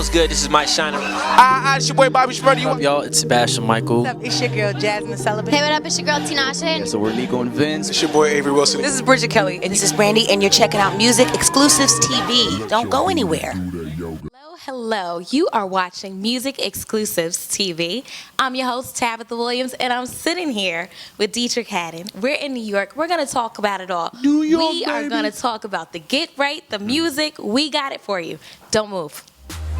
what's good? This is Mike Shiner. It's your boy Bobby Shmurdy. What up, y'all? It's Sebastian Michael. What's up? It's your girl Jasmine Sullivan. Hey, what up? It's your girl Tinashe. Yeah, so we're Nico and Vince. It's your boy Avery Wilson. This is Bridget Kelly. And this is Brandy, and you're checking out Music Exclusives TV. Don't go anywhere. Hello. You are watching Music Exclusives TV. I'm your host, Tabitha Williams, and I'm sitting here with Deitrick Haddon. We're in New York. We're going to talk about it all. New York, we are going to talk about the get right, the music. We got it for you. Don't move.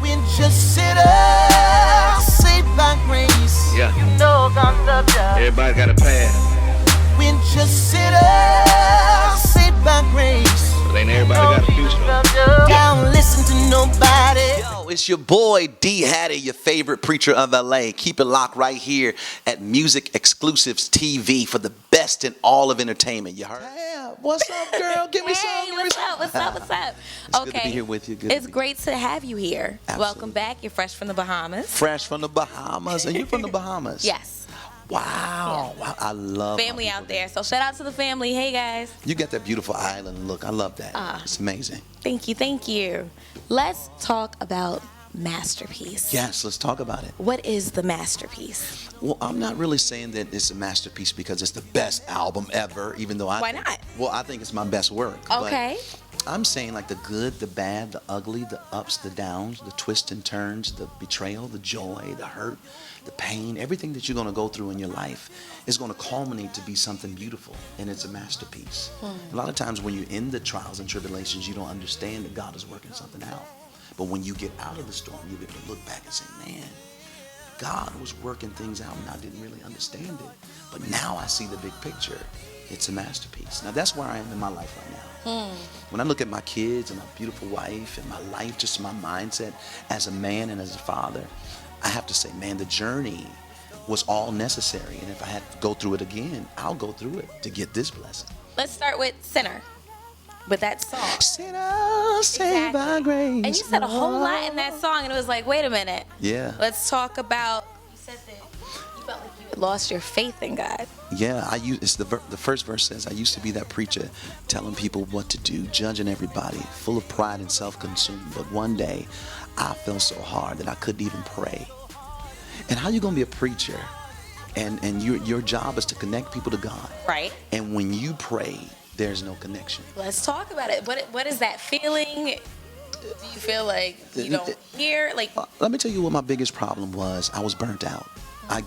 When just sit up, saved by grace. Yeah. You know God's love you. Everybody got a path. When just sit up, saved by grace. But ain't everybody got a future. Don't listen to nobody. Yo, it's your boy D Hattie, your favorite preacher of LA. Keep it locked right here at Music Exclusives TV for the best in all of entertainment. You heard? Yeah. What's up, girl? Give me some. Hey, what's up? What's up? What's up? It's good to be here with you. Good It's great to have you here. Absolutely. Welcome back. You're fresh from the Bahamas. Fresh from the Bahamas. And you're from the Bahamas? Yes. Wow. Yeah. Wow. I love Family out there. So shout out to the family. Hey, guys. You got that beautiful island look. I love that. It's amazing. Thank you. Thank you. Let's talk about masterpiece. Yes, let's talk about it. What is the masterpiece? Well, I'm not really saying that it's a masterpiece because it's the best album ever, even though Why not? Well, I think it's my best work. Okay. But I'm saying like the good, the bad, the ugly, the ups, the downs, the twists and turns, the betrayal, the joy, the hurt, the pain, everything that you're going to go through in your life is going to culminate to be something beautiful, and it's a masterpiece. A lot of times when you're in the trials and tribulations, you don't understand that God is working something out. But when you get out of the storm, you'll be able to look back and say, man, God was working things out and I didn't really understand it. But now I see the big picture. It's a masterpiece. Now that's where I am in my life right now. When I look at my kids and my beautiful wife and my life, just my mindset as a man and as a father, I have to say, man, the journey was all necessary. And if I had to go through it again, I'll go through it to get this blessing. Let's start with Sinner. With that song. Sinner, saved by grace. And you said a whole lot in that song, and it was like, wait a minute. Yeah. Let's talk about, you said that you felt like you had lost your faith in God. Yeah, it's the first verse says, I used to be that preacher telling people what to do, judging everybody, full of pride and self-consumed. But one day, I fell so hard that I couldn't even pray. And how you going to be a preacher? And your job is to connect people to God. Right. And when you pray, there's no connection. Let's talk about it. What is that feeling? Do you feel like you don't hear? Like, let me tell you what my biggest problem was. I was burnt out. I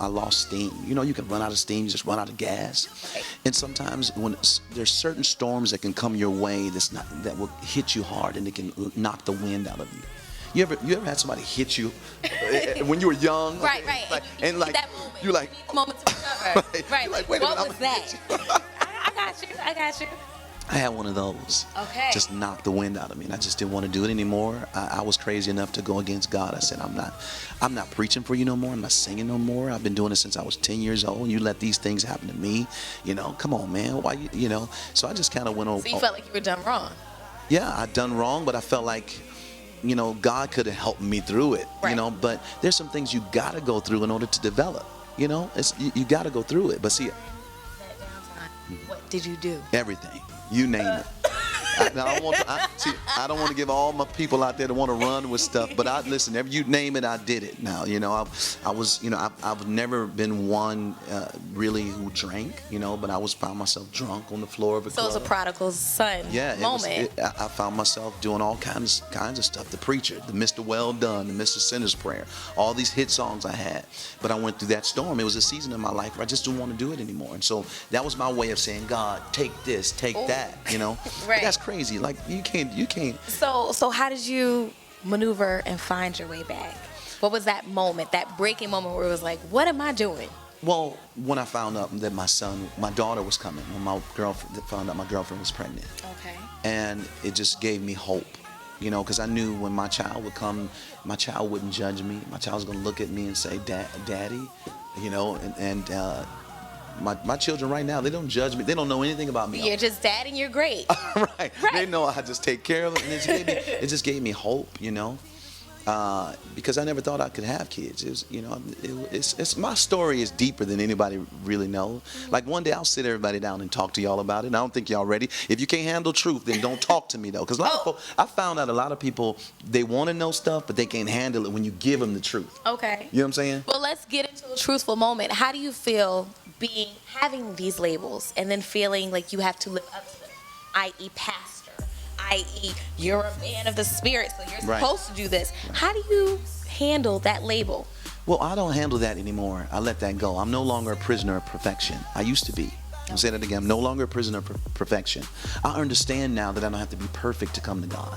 lost steam. You know, you can run out of steam, you just run out of gas. Right. And sometimes when there's certain storms that can come your way that will hit you hard and it can knock the wind out of you. You ever had somebody hit you when you were young? right. And like that moment. You like need a moment to recover. right. You're like, wait a minute, what was that? I got you. I had one of those. Okay. Just knocked the wind out of me, and I just didn't want to do it anymore. I was crazy enough to go against God. I said, I'm not preaching for you no more. I'm not singing no more. I've been doing it since I was 10 years old. You let these things happen to me. You know, come on, man. Why you know? So I just kind of went over. So you felt like you were done wrong. Yeah, I'd done wrong, but I felt like, you know, God could have helped me through it. Right. You know, but there's some things you got to go through in order to develop. You know, you got to go through it. But see, what did you do? everything. You name it. I don't want to give all my people out there that want to run with stuff, but listen. You name it, I did it. Now, you know, I've never been one really who drank, you know, but I found myself drunk on the floor of a club. So it was a prodigal son moment. I found myself doing all kinds of stuff. The Preacher, the Mr. Well Done, the Mr. Sinner's Prayer, all these hit songs I had. But I went through that storm. It was a season in my life where I just didn't want to do it anymore. And so that was my way of saying, God, take this, take that, you know. Right. But that's crazy. Like you can't. So how did you maneuver and find your way back? What was that moment, that breaking moment where it was like, what am I doing? Well, when I found out that my daughter was coming, when my girlfriend found out my girlfriend was pregnant. Okay. And it just gave me hope, you know, because I knew when my child would come, my child wouldn't judge me. My child was going to look at me and say, Daddy, you know, and my children right now, they don't judge me. They don't know anything about me. You're just dad and you're great. right. They know I just take care of them. And it just gave me hope, you know. because I never thought I could have kids. It was, you know, it's my story is deeper than anybody really knows. Like one day I'll sit everybody down and talk to y'all about it. And I don't think y'all ready. If you can't handle truth, then don't talk to me though. Because a lot of people, I found out a lot of people, they want to know stuff, but they can't handle it when you give them the truth. Okay. You know what I'm saying? Well, let's get into a truthful moment. How do you feel having these labels and then feeling like you have to live up to them, i.e. pastor, i.e. you're a man of the spirit, so you're supposed to do this. How do you handle that label? Well, I don't handle that anymore. I let that go. I'm no longer a prisoner of perfection. I used to be. I'll say that again. I'm no longer a prisoner of perfection. I understand now that I don't have to be perfect to come to God.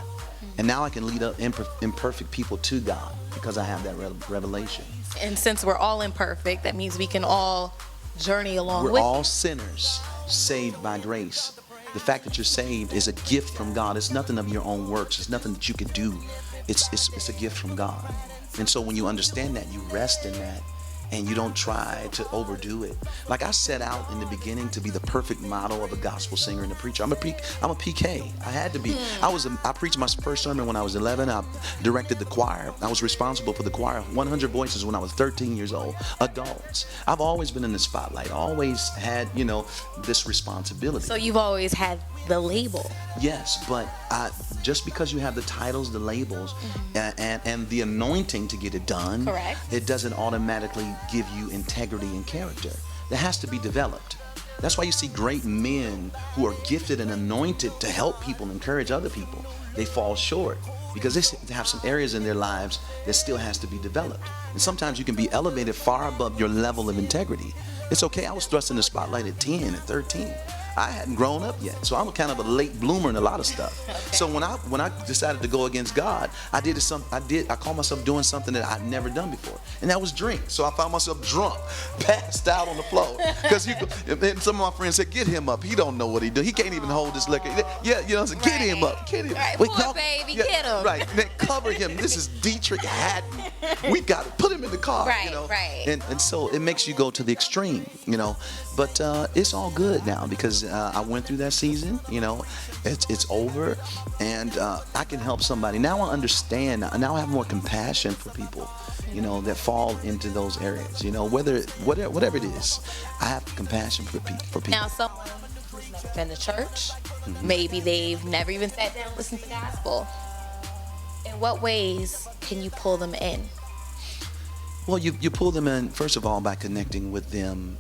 And now I can lead up imperfect people to God because I have that revelation. And since we're all imperfect, that means we can all journey along with We're all sinners saved by grace. The fact that you're saved is a gift from God. It's nothing of your own works. It's nothing that you could do. It's a gift from God. And so when you understand that, you rest in that, and you don't try to overdo it. Like I set out in the beginning to be the perfect model of a gospel singer and a preacher. I'm a PK. I had to be. I preached my first sermon when I was 11. I directed the choir. I was responsible for the choir, 100 voices when I was 13 years old. Adults. I've always been in the spotlight. Always had, you know, this responsibility. So you've always had the label. Yes, but just because you have the titles, the labels, and the anointing to get it done, correct, it doesn't automatically give you integrity and character. That has to be developed. That's why you see great men who are gifted and anointed to help people, encourage other people. They fall short because they have some areas in their lives that still has to be developed. And sometimes you can be elevated far above your level of integrity. It's okay. I was thrust in the spotlight at 10 and 13. I hadn't grown up yet, so I'm kind of a late bloomer in a lot of stuff. Okay. So when I decided to go against God, I called myself doing something that I'd never done before, and that was drink. So I found myself drunk, passed out on the floor. Because some of my friends said, "Get him up. He don't know what he do. He can't even hold his liquor." Yeah, you know, so get him up. Get him. Right, poor baby, get him. Right, then cover him. This is Deitrick Haddon. We got to put him in the car. Right, you know? right. And so it makes you go to the extreme, you know. But it's all good now because I went through that season, you know. It's over, and I can help somebody. Now I understand. Now I have more compassion for people, you know, that fall into those areas. You know, whatever it is, I have compassion for people. Now, someone who's never been to church, maybe they've never even sat down and listened to gospel. In what ways can you pull them in? Well, you pull them in, first of all, by connecting with them,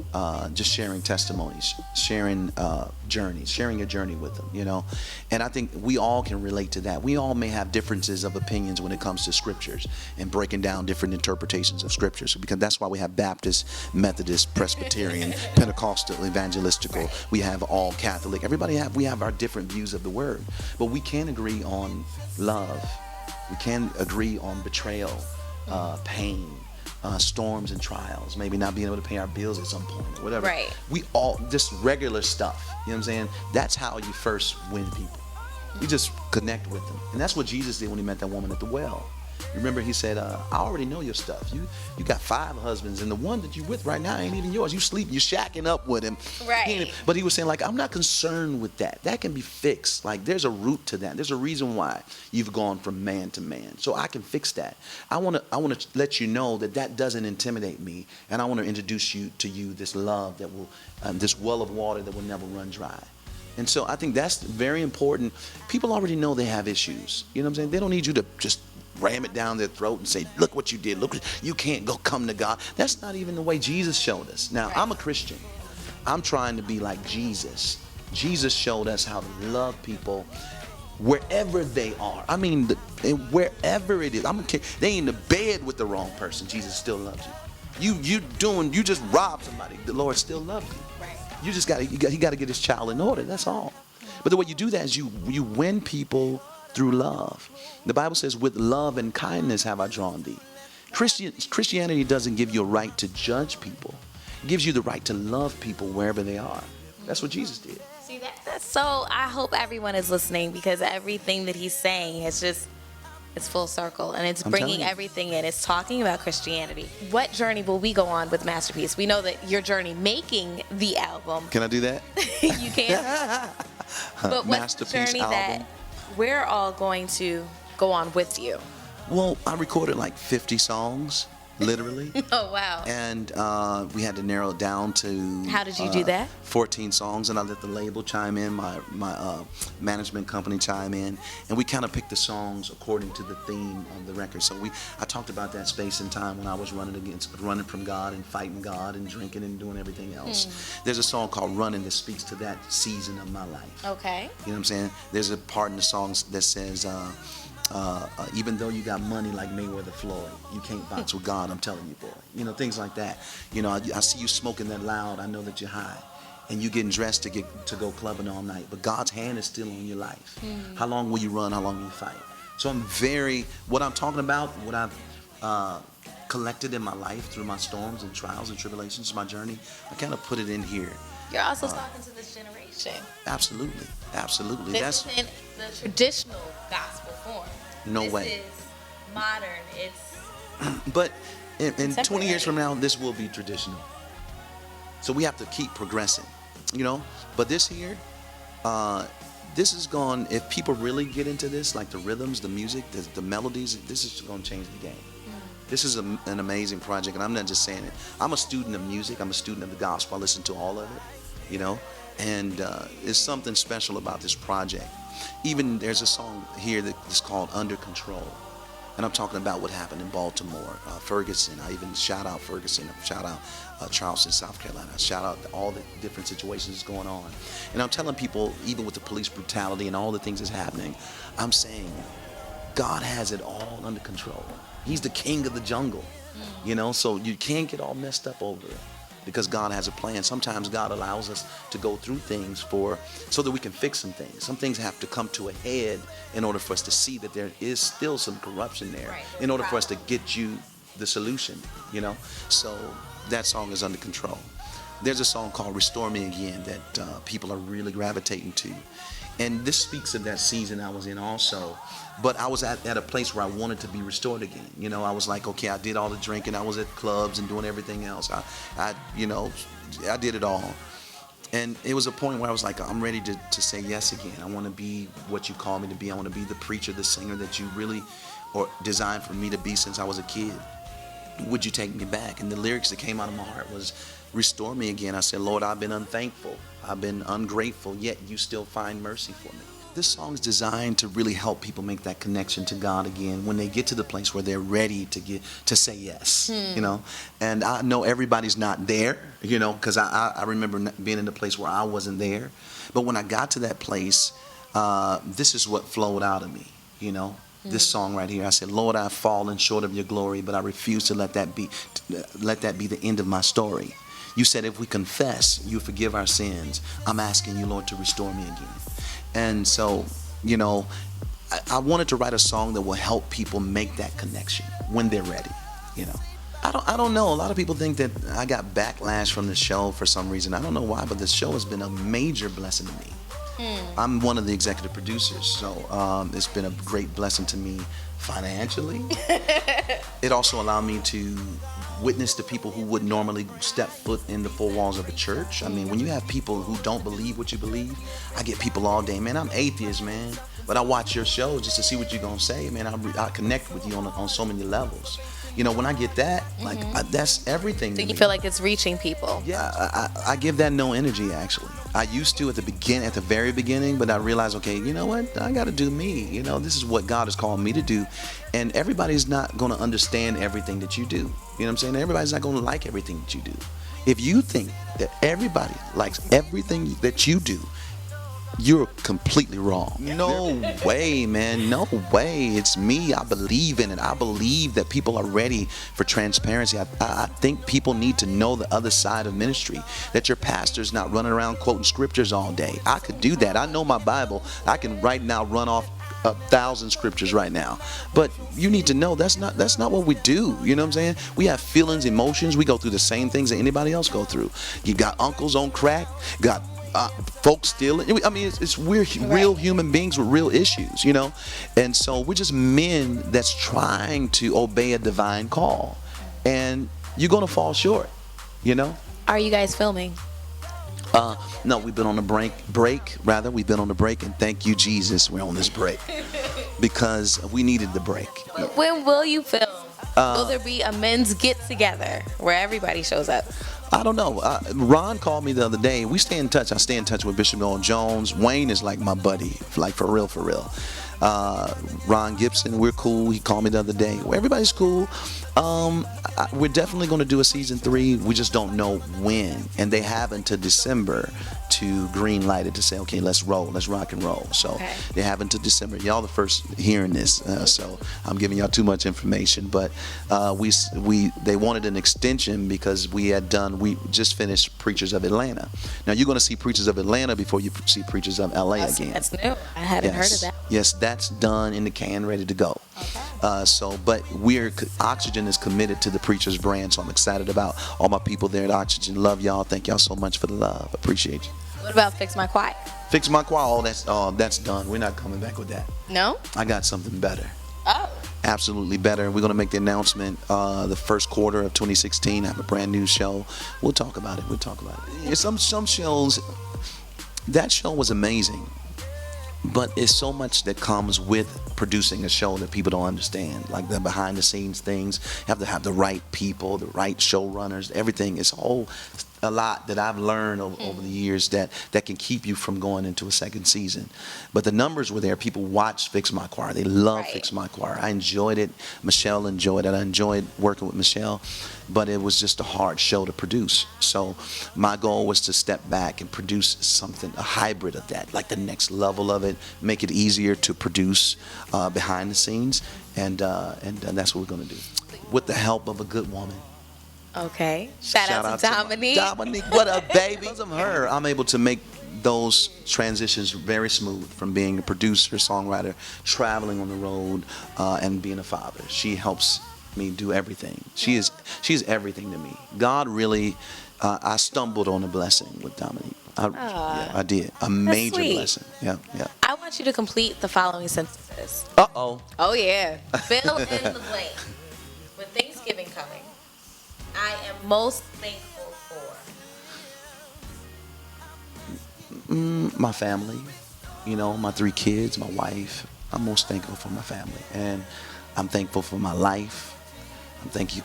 just sharing testimonies, sharing journeys, sharing a journey with them, you know. And I think we all can relate to that. We all may have differences of opinions when it comes to scriptures and breaking down different interpretations of scriptures, because that's why we have Baptist, Methodist, Presbyterian, Pentecostal, evangelistical. We have all Catholic. We have our different views of the word. But we can agree on love. We can agree on betrayal, pain, storms and trials, maybe not being able to pay our bills at some point or whatever. Right. We all, just regular stuff, you know what I'm saying? That's how you first win people. You just connect with them. And that's what Jesus did when he met that woman at the well. Remember, he said, I already know your stuff. You got 5 husbands, and the one that you're with right now ain't even yours. You sleep, you're shacking up with him. Right. But he was saying, like, I'm not concerned with that. That can be fixed. Like, there's a root to that. There's a reason why you've gone from man to man. So I can fix that. I want to let you know that doesn't intimidate me, and I want to introduce you to this love that will, this well of water that will never run dry. And so I think that's very important. People already know they have issues. You know what I'm saying? They don't need you to just ram it down their throat and say, look what you did. Look, you can't go come to God. That's not even the way Jesus showed us. Now, I'm a Christian. I'm trying to be like Jesus. Jesus showed us how to love people wherever they are. I mean, wherever it is. They in the bed with the wrong person. Jesus still loves you. You just robbed somebody. The Lord still loves you. Right. You just got to get his child in order. That's all. But the way you do that is you win people through love. The Bible says, with love and kindness have I drawn thee. Christianity doesn't give you a right to judge people. It gives you the right to love people wherever they are. That's what Jesus did. See, that's so, I hope everyone is listening, because everything that he's saying is just, it's full circle, and it's bringing everything in. It's talking about Christianity. What journey will we go on with Masterpiece? We know that your journey making the album. Can I do that? You can. But what's the journey that we're all going to go on with you? Well, I recorded like 50 songs, literally. Oh, wow. And we had to narrow it down to How did you do that? 14 songs, and I let the label chime in, my management company chime in, and we kind of picked the songs according to the theme of the record. So I talked about that space and time when I was running from God and fighting God and drinking and doing everything else. There's a song called Running that speaks to that season of my life. Okay. You know what I'm saying? There's a part in the songs that says, even though you got money like Mayweather Floyd, you can't box with God, I'm telling you, boy. You know, things like that. You know, I see you smoking that loud, I know that you're high. And you getting dressed to go clubbing all night. But God's hand is still on your life. How long will you run? How long will you fight? So what I'm talking about, what I've collected in my life through my storms and trials and tribulations, my journey, I kind of put it in here. You're also talking to this generation. Absolutely. Absolutely. This isn't the traditional gospel form. No this way. This is modern. It's But in 20 years from now, this will be traditional. So we have to keep progressing, you know. But this here, this is gone. If people really get into this, like the rhythms, the music, the melodies, this is going to change the game. This is an amazing project, and I'm not just saying it. I'm a student of music. I'm a student of the gospel. I listen to all of it, you know. And there's something special about this project. Even there's a song here that is called Under Control. And I'm talking about what happened in Baltimore, Ferguson. I even shout out Ferguson, shout out Charleston, South Carolina. I shout out all the different situations that's going on. And I'm telling people, even with the police brutality and all the things that's happening, I'm saying God has it all under control. He's the king of the jungle, you know, so you can't get all messed up over it. Because God has a plan. Sometimes God allows us to go through things so that we can fix some things. Some things have to come to a head in order for us to see that there is still some corruption there, right, in order for us to get you the solution, you know. So that song is Under Control. There's a song called Restore Me Again that people are really gravitating to. And this speaks of that season I was in also. But I was at a place where I wanted to be restored again. You know, I was like, okay, I did all the drinking. I was at clubs and doing everything else. I did it all. And it was a point where I was like, I'm ready to say yes again. I want to be what you call me to be. I want to be the preacher, the singer that you really designed for me to be since I was a kid. Would you take me back? And the lyrics that came out of my heart was, restore me again. I said, Lord, I've been unthankful. I've been ungrateful, yet you still find mercy for me. This song is designed to really help people make that connection to God again when they get to the place where they're ready to say yes, you know. And I know everybody's not there, you know, because I remember being in a place where I wasn't there. But when I got to that place, this is what flowed out of me, you know. This song right here, I said, Lord, I've fallen short of your glory, but I refuse to let that be the end of my story. You said if we confess, you forgive our sins. I'm asking you, Lord, to restore me again. And so, you know, I wanted to write a song that will help people make that connection when they're ready, you know. I don't know. A lot of people think that I got backlash from the show for some reason. I don't know why, but this show has been a major blessing to me. I'm one of the executive producers, so it's been a great blessing to me financially. It also allowed me to witness to people who would normally step foot in the four walls of a church. I mean, when you have people who don't believe what you believe, I get people all day, man, I'm atheist, man, but I watch your show just to see what you're gonna say, man. I connect with you on so many levels. You know, when I get that, like, that's everything. So to you me. feel like it's reaching people. Yeah, I give that no energy, actually. I used to at the very beginning, but I realized, okay, you know what? I got to do me. You know, this is what God has called me to do. And everybody's not going to understand everything that you do. You know what I'm saying? Everybody's not going to like everything that you do. If you think that everybody likes everything that you do, you're completely wrong. No way, man. No way. It's me. I believe in it. I believe that people are ready for transparency. I think people need to know the other side of ministry, that your pastor's not running around quoting scriptures all day. I could do that. I know my Bible. I can right now run off 1,000 scriptures right now. But you need to know that's not what we do. You know what I'm saying? We have feelings, emotions. We go through the same things that anybody else go through. You got uncles on crack, got folks stealing. I mean, we're real human beings with real issues, you know? And so we're just men that's trying to obey a divine call. And you're going to fall short, you know? Are you guys filming? No, we've been on a break, We've been on a break, and thank you, Jesus, we're on this break. because we needed the break. When will you film? Will there be a men's get-together where everybody shows up? I don't know. Ron called me the other day. We stay in touch. I stay in touch with Bishop Noel Jones. Wayne is like my buddy, like for real, for real. Ron Gibson, we're cool. He called me the other day. Everybody's cool. We're definitely going to do a season 3. We just don't know when. And they have until December to green light it to say, okay, let's roll, let's rock and roll. So they have until December. Y'all the first hearing this, so I'm giving y'all too much information. But they wanted an extension because we just finished Preachers of Atlanta. Now you're going to see Preachers of Atlanta before you see Preachers of LA again. That's new. I hadn't heard of that. Yes, that's done in the can, ready to go. Okay. But Oxygen is committed to the Preachers brand, so I'm excited about all my people there at Oxygen. Love y'all. Thank y'all so much for the love. Appreciate you. What about Fix My Choir? Fix My Choir. That's done. We're not coming back with that. No? I got something better. Oh. Absolutely better. We're going to make the announcement the first quarter of 2016. I have a brand new show. We'll talk about it. Some shows, that show was amazing. But it's so much that comes with producing a show that people don't understand, like the behind the scenes things. You have to have the right people, the right showrunners, everything. It's a lot that I've learned over the years that can keep you from going into a second season. But the numbers were there. People watched Fix My Choir. They love Fix My Choir. I enjoyed it. Michelle enjoyed it. I enjoyed working with Michelle. But it was just a hard show to produce. So my goal was to step back and produce something, a hybrid of that, like the next level of it, make it easier to produce behind the scenes. And that's what we're going to do. With the help of a good woman. Okay. Shout out to Dominique. Dominique, what a baby. Because of her, I'm able to make those transitions very smooth from being a producer, songwriter, traveling on the road, and being a father. She helps me do everything. She's everything to me. God really, I stumbled on a blessing with Dominique. I did. A major blessing. Yeah. I want you to complete the following sentences. Uh-oh. Oh, yeah. Fill in the blank. With Thanksgiving coming, I am most thankful for my family, my 3 kids, my wife. I'm most thankful for my family, and I'm thankful for my life.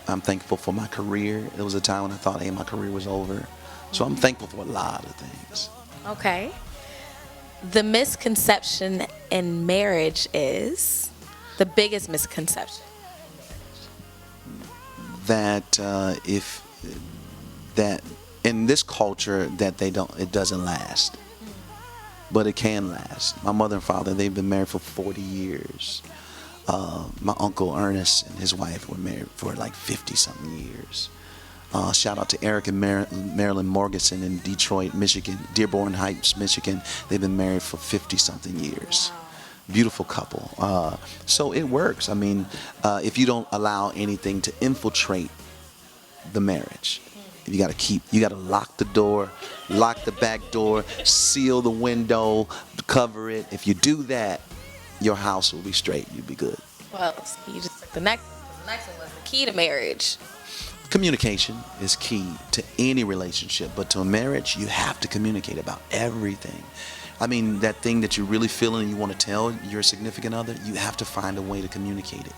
I'm thankful for my career. There was a time when I thought, hey, my career was over. So I'm thankful for a lot of things. Okay. The misconception in marriage is the biggest misconception. That that in this culture that it doesn't last, but it can last. My mother and father, they've been married for 40 years. My uncle Ernest and his wife were married for like 50-something years. Shout out to Eric and Marilyn Morganson in Detroit, Michigan, Dearborn Heights, Michigan. They've been married for 50-something years. Beautiful couple. So it works. I mean, if you don't allow anything to infiltrate the marriage, you got to lock the door, lock the back door, seal the window, cover it. If you do that, your house will be straight. You'll be good. Well, you just the next one was the key to marriage. Communication is key to any relationship, but to a marriage, you have to communicate about everything. I mean, that thing that you're really feeling and you want to tell your significant other, you have to find a way to communicate it.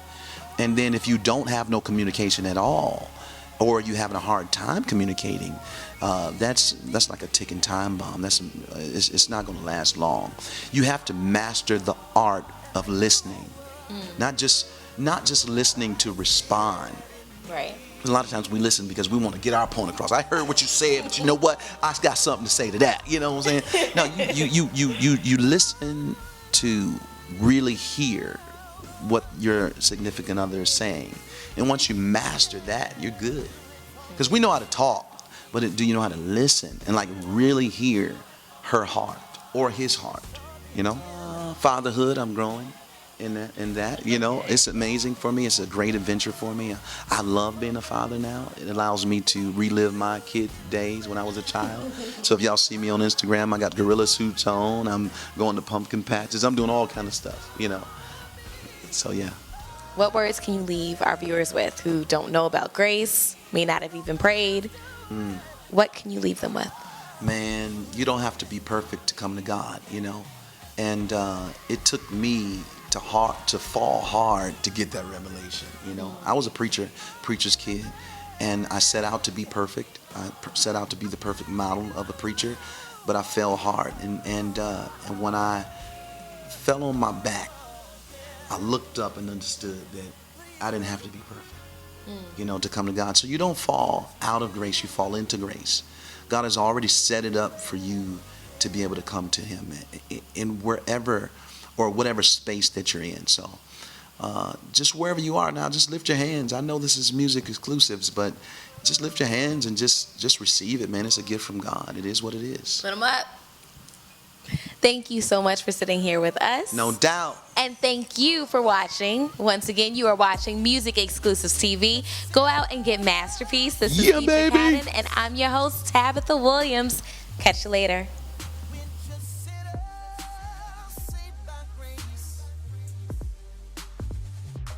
And then if you don't have no communication at all, or you're having a hard time communicating, that's like a ticking time bomb. It's not going to last long. You have to master the art of listening, not just listening to respond. Right. A lot of times we listen because we want to get our point across. I heard what you said, but you know what? I got something to say to that. You know what I'm saying? No, you listen to really hear what your significant other is saying. And once you master that, you're good. Because we know how to talk, but do you know how to listen and like really hear her heart or his heart? Fatherhood, I'm growing in that. It's amazing for me. It's a great adventure for me. I love being a father now. It allows me to relive my kid days when I was a child. So if y'all see me on Instagram, I got gorilla suits on. I'm going to pumpkin patches. I'm doing all kind of stuff, So yeah. What words can you leave our viewers with who don't know about grace, may not have even prayed? What can you leave them with? Man, you don't have to be perfect to come to God, And it took me to fall hard to get that revelation. You know, I was a preacher's kid, and I set out to be perfect. I set out to be the perfect model of a preacher, but I fell hard. And when I fell on my back, I looked up and understood that I didn't have to be perfect, you know, to come to God. So you don't fall out of grace, you fall into grace. God has already set it up for you to be able to come to Him in wherever or whatever space that you're in. So just wherever you are now, just lift your hands. I know this is music exclusives, but just lift your hands and just receive it, man. It's a gift from God. It is what it is. Put them up. Thank you so much for sitting here with us. No doubt. And thank you for watching. Once again, you are watching Music Exclusives TV. Go out and get Masterpiece. This is Deitrick Haddon, and I'm your host, Tabitha Williams. Catch you later.